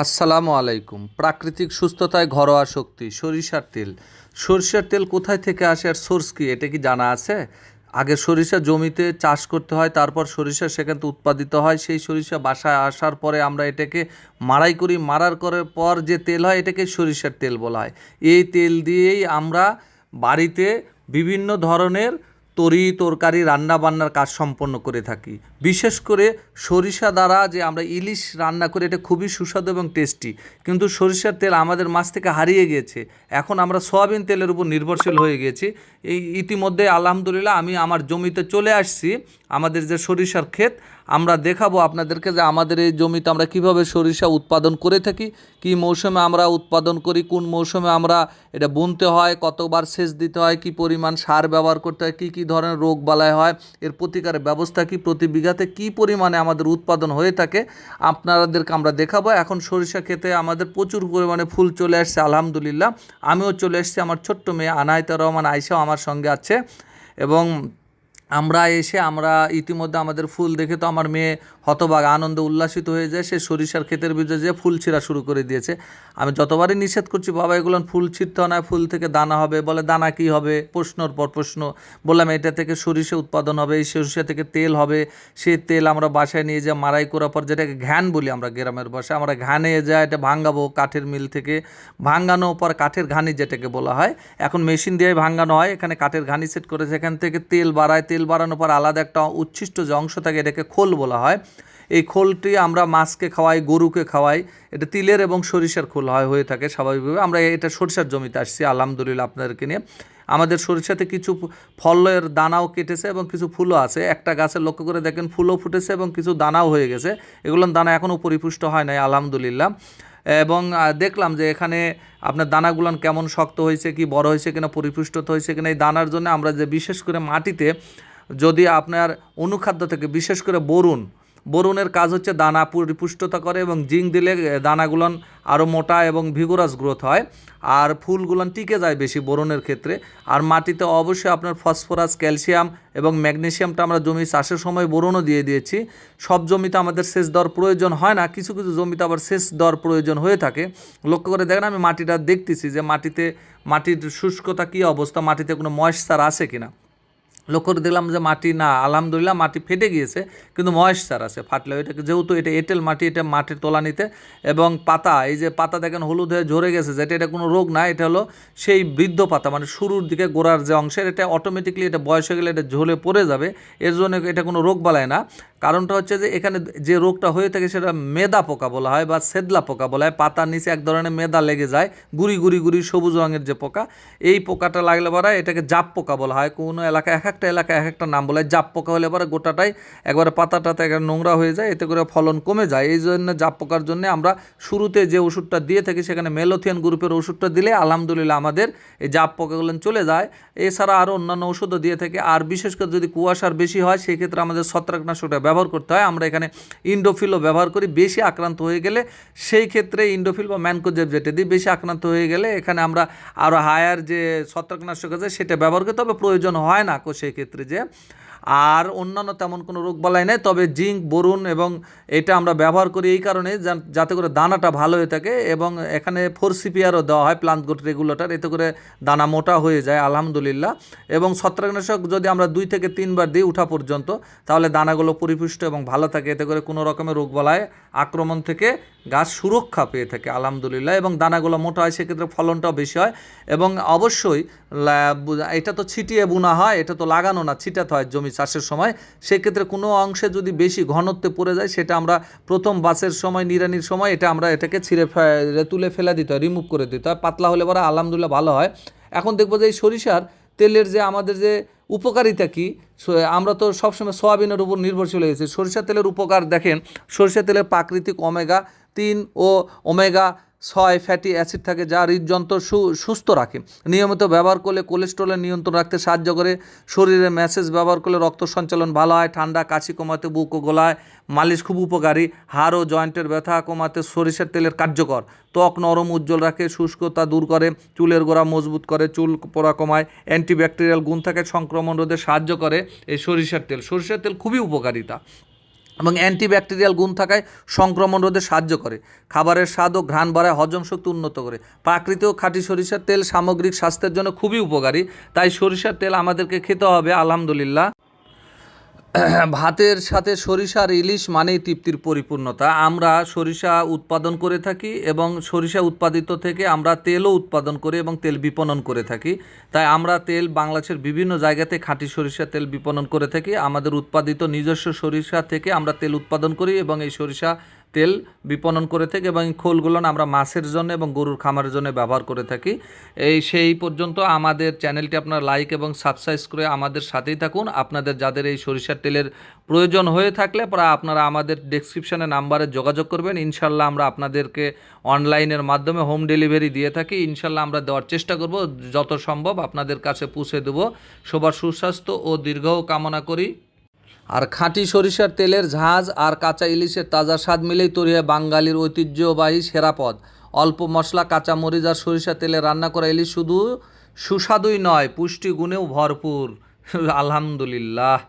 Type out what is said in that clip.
আসসালামু আলাইকুম। প্রাকৃতিক সুস্থতায় ঘরোয়া শক্তি সরিষার তেল। সরিষার তেল কোথায় থেকে আসে আর সোর্স কী এটা কি জানা আছে? আগে সরিষা জমিতে চাষ করতে হয়, তারপর সরিষা সেখান থেকে উৎপাদিত হয়, সেই সরিষা বাসায় আসার পরে আমরা এটাকে মাড়াই করি, মাড়ার করার পর যে তেল হয় এটাকে সরিষার তেল বলা হয়। এই তেল দিয়েই আমরা বাড়িতে বিভিন্ন ধরনের তরকারি রান্না বান্নার কাজ সম্পন্ন করে থাকি। বিশেষ করে সরিষা দ্বারা যে আমরা ইলিশ রান্না করি এটা খুবই সুস্বাদু এবং টেস্টি, কিন্তু সরিষার তেল আমাদের মাছ থেকে হারিয়ে গিয়েছে। এখন আমরা সয়াবিন তেলের উপর নির্ভরশীল হয়ে গেছি। এই ইতিমধ্যে আলহামদুলিল্লাহ আমি আমার জমিতে চলে আসছি। আমাদের যে সরিষার ক্ষেত, আমরা দেখাবো আপনাদেরকে যে আমাদের এই জমিতে আমরা কিভাবে সরিষা উৎপাদন করে থাকি, কী মৌসুমে আমরা উৎপাদন করি, কোন মৌসুমে আমরা এটা বুনতে হয়, কতবার সেচ দিতে হয়, কী পরিমাণ সার ব্যবহার করতে হয়, কী কী ধরনের রোগ বালাই হয়, এর প্রতিকারের ব্যবস্থা কী, প্রতি বিঘাতে কী পরিমাণে আমাদের উৎপাদন হয়ে থাকে আপনাদেরকে আমরা দেখাবো। এখন সরিষা ক্ষেতে আমাদের প্রচুর পরিমাণে ফুল চলে আসছে আলহামদুলিল্লাহ। আমিও চলে এসেছি, আমার ছোট্ট মেয়ে আনায়তা রহমান আয়েশাও আমার সঙ্গে আছে। এবং আমরা ইতিমধ্যে আমাদের ফুল দেখে তো আমার মেয়ে হতবাক আনন্দে উল্লাসিত হয়ে যায়। সে সরিষার ক্ষেতের ভিতরে যে ফুল ছিঁড়া শুরু করে দিয়েছে। আমি যতবারই নিষেধ করছি, বাবা এগুলো ফুল ছিঁড়তে হয় না, ফুল থেকে দানা হবে। বলে দানা কী হবে? প্রশ্নর পর প্রশ্ন। বললাম এটা থেকে সরিষা উৎপাদন হবে, এই সরিষা থেকে তেল হবে। সেই তেল আমরা বাসায় নিয়ে যাই, মাড়াই করার পর যেটাকে ঘ্যান বলি আমরা গ্রামের ভাষায়, আমরা ঘ্যানে যাই এটা ভাঙাবো কাঠের মিল থেকে। ভাঙানোর পর কাঠের ঘানি যেটাকে বলা হয়, এখন মেশিন দিয়ে ভাঙানো হয়। এখানে কাঠের ঘানি সেট করে সেখান থেকে তেল বাড়ায়, তেল বাড়ানোর পর আলাদা একটা উচ্ছিষ্ট যে অংশ থাকে এটাকে খোল বলা হয়। এই খোলটি আমরা মাছকে খাওয়াই, গরুকে খাওয়াই। এটা তিলের এবং সরিষার খোল হয়ে থাকে স্বাভাবিকভাবে। আমরা এটা সরিষার জমিতে আসছি আলহামদুলিল্লাহ আপনাদেরকে নিয়ে। আমাদের সরিষাতে কিছু ফলের দানাও কেটেছে এবং কিছু ফুলও আছে। একটা গাছে লক্ষ্য করে দেখেন ফুলও ফুটেছে এবং কিছু দানাও হয়ে গেছে। এগুলোর দানা এখনও পরিপুষ্ট হয় নাই আলহামদুলিল্লাহ। এবং দেখলাম যে এখানে আপনার দানাগুলো কেমন শক্ত হয়েছে, কি বড় হয়েছে কিনা, পরিপুষ্ট হয়েছে কিনা। এই দানার জন্য আমরা যে বিশেষ করে মাটিতে যদি আপনার অনুখাদ্য থেকে বিশেষ করে বরুণের কাজ হচ্ছে দানা পরিপুষ্টতা করে, এবং জিঙ্ক দিলে দানাগুলো আরও মোটা এবং ভিগোরাস গ্রোথ হয়, আর ফুলগুলো টিকে যায় বেশি বরুণের ক্ষেত্রে। আর মাটিতে অবশ্যই আপনার ফসফরাস, ক্যালসিয়াম এবং ম্যাগনেসিয়ামটা আমরা জমি চাষের সময় বোরনও দিয়ে দিয়েছি। সব জমিতে আমাদের সেচ দেওয়ার প্রয়োজন হয় না, কিছু কিছু জমিতে আবার সেচ দেওয়ার প্রয়োজন হয়ে থাকে। লক্ষ্য করে দেখেন, আমি মাটিটা দেখতেছি যে মাটির শুষ্কতা কী অবস্থা, মাটিতে কোনো ময়েশ্চার আছে কিনা। লক্ষ্য করে দেখলাম যে মাটি না, আলহামদুলিল্লাহ মাটি ফেটে গিয়েছে, কিন্তু ময়েশ্চার আছে। ফাটলে এটাকে, যেহেতু এটা এঁটেল মাটি, এটা মাটির তলানিতে। এবং পাতা, এই যে পাতা দেখেন হলুদ হয়ে ঝরে গেছে, যেটা এটা কোনো রোগ না, এটা হলো সেই বৃদ্ধ পাতা, মানে শুরুর দিকে গোড়ার যে অংশের, এটা অটোমেটিকলি এটা বয়স হয়ে গেলে এটা ঝরে পড়ে যাবে। এর জন্য এটা কোনো রোগ বালায় না। কারণটা হচ্ছে যে এখানে যে রোগটা হয়ে থাকে সেটা মেদা পোকা বলা হয় বা সেদলা পোকা বলা হয়। পাতার নিচে এক ধরনের মেদা লেগে যায়, গুড়ি গুড়ি গুড়ি সবুজ রঙের যে পোকা, এই পোকাটা লাগলে পরে এটাকে জাপ পোকা বলা হয়। কোনো এলাকায় এক একটা এলাকায় এক একটা নাম বলা হয়। জাপ পোকা হলে পরে গোটাটাই একবারে পাতাটাতে একবারে নোংরা হয়ে যায়, এতে করে ফলন কমে যায়। এই জন্য জাপ পোকার জন্য আমরা শুরুতে যে ওষুধটা দিয়ে থাকি সেখানে মেলোথিয়ান গ্রুপের ওষুধটা দিলে আলহামদুলিল্লাহ আমাদের এই জাপ পোকাগুলো চলে যায়। এছাড়া আরও অন্যান্য ওষুধও দিয়ে থাকে। আর বিশেষ করে যদি কুয়াশার বেশি হয় সেই ক্ষেত্রে আমাদের ছত্রাকনাশকটা ব্যবহার করতে হয়। আমরা এখানে ইন্ডোফিলও ব্যবহার করি। বেশি আক্রান্ত হয়ে গেলে সেই ক্ষেত্রে ইন্ডোফিল বা ম্যানকোজেব যেটা দিই, বেশি আক্রান্ত হয়ে গেলে এখানে আমরা আরও হায়ার যে ছত্রাকনাশক আছে সেটা ব্যবহার করতে হবে, প্রয়োজন হয় না সেই ক্ষেত্রে যে। আর অন্যান্য তেমন কোনো রোগবালাই নেই, তবে জিঙ্ক, বোরন এবং এটা আমরা ব্যবহার করি এই কারণে যাতে করে দানাটা ভালো হয়ে থাকে। এবং এখানে 4CPRও দেওয়া হয়, প্লান্ট গ্রোথ রেগুলেটর, এতে করে দানা মোটা হয়ে যায় আলহামদুলিল্লাহ। এবং ছত্রাকনাশক যদি আমরা 2 থেকে 3 বার দিই উঠা পর্যন্ত, তাহলে দানাগুলো পরিপুষ্ট এবং ভালো থাকে, এতে করে কোনো রকমের রোগবালাই আক্রমণ থেকে গাছ সুরক্ষা পেয়ে থাকে আলহামদুলিল্লাহ। এবং দানাগুলো মোটা হয়, সেক্ষেত্রে ফলনটাও বেশি হয়। এবং অবশ্যই এটা তো ছিটিয়ে বোনা হয়, এটা তো লাগানো না, ছিটাতে হয় জমি চাষের সময়। সেক্ষেত্রে কোনো অংশে যদি বেশি ঘনত্বে পড়ে যায়, সেটা আমরা প্রথম বাসের সময়, নিড়ানির সময় আমরা এটাকে তুলে ফেলে দিতে হয়, রিমুভ করে দিতে হয়। পাতলা হলে পরে আলহামদুলিল্লাহ ভালো হয়। এখন দেখবো যে এই সরিষার তেলের যে আমাদের যে উপকারিতা কী, আমরা তো সবসময় সোয়াবিনের উপর নির্ভরশীল হয়ে গেছি। সরিষা তেলের উপকার দেখেন, সরিষা তেলের প্রাকৃতিক ওমেগা 3 ও ওমেগা 6 ফ্যাটি অ্যাসিড থাকে, যা হৃদযন্ত্র সুস্থ রাখে। নিয়মিত ব্যবহার করলে কোলেস্টেরলের নিয়ন্ত্রণ রাখতে সাহায্য করে। শরীরে ম্যাসেজ ব্যবহার করলে রক্ত সঞ্চালন ভালো হয়। ঠান্ডা, কাশি কমাতে, বুক ও গলায় মালিশ খুব উপকারী। হাড় ও জয়েন্টের ব্যথা কমাতে সরিষার তেলের কার্যকর। ত্বক নরম উজ্জ্বল রাখে, শুষ্কতা দূর করে, চুলের গোড়া মজবুত করে, চুল পড়া কমায়, অ্যান্টিব্যাকটেরিয়াল গুণ থাকে, সংক্রমণ রোধে সাহায্য করে এই সরিষার তেল। সরিষার তেল খুবই উপকারিতা। এবং অ্যান্টিব্যাকটেরিয়াল গুণ থাকায় সংক্রমণ রোধে সাহায্য করে, খাবারের স্বাদ ও ঘ্রাণ বাড়ায়, হজম শক্তি উন্নত করে। প্রাকৃতিক ও খাঁটি সরিষার তেল সামগ্রিক স্বাস্থ্যের জন্য খুবই উপকারী, তাই সরিষার তেল আমাদেরকে খেতে হবে আলহামদুলিল্লাহ। ভাতের সাথে সরিষা আর ইলিশ মানেই তৃপ্তির পরিপূর্ণতা। আমরা সরিষা উৎপাদন করে থাকি এবং সরিষা উৎপাদিত থেকে আমরা তেলও উৎপাদন করি এবং তেল বিপণন করে থাকি। তাই আমরা তেল বাংলাদেশের বিভিন্ন জায়গাতে খাঁটি সরিষা তেল বিপণন করে থাকি। আমাদের উৎপাদিত নিজস্ব সরিষা থেকে আমরা তেল উৎপাদন করি এবং এই সরিষা তেল বিপণন করে থাকি এবং এই খোলগুলো আমরা মাছের জন্য এবং গরুর খামারের জন্য ব্যবহার করে থাকি। সেই পর্যন্ত আমাদের চ্যানেলটি আপনারা লাইক এবং সাবস্ক্রাইব করে আমাদের সাথেই থাকুন। আপনাদের যাদের এই সরিষার তেলের প্রয়োজন হয়ে থাকলে আপনারা আমাদের ডেসক্রিপশনে নাম্বারে যোগাযোগ করবেন। ইনশাল্লাহ আমরা আপনাদেরকে অনলাইনের মাধ্যমে হোম ডেলিভারি দিয়ে থাকি। ইনশাল্লাহ আমরা দেওয়ার চেষ্টা করব, যত সম্ভব আপনাদের কাছে পৌঁছে দেব। সবার সুস্বাস্থ্য ও দীর্ঘায়ু কামনা করি। আর খাঁটি সরিষার তেলের ঝাঁজ আর কাঁচা ইলিশের তাজা স্বাদ মিলেই তৈরি হয় বাঙালির ঐতিহ্যবাহী সেরা পদ। অল্প মশলা, কাঁচা মরিচ আর সরিষার তেলে রান্না করা ইলিশ শুধু সুস্বাদুই নয়, পুষ্টি গুণেও ভরপুর। আলহামদুলিল্লাহ।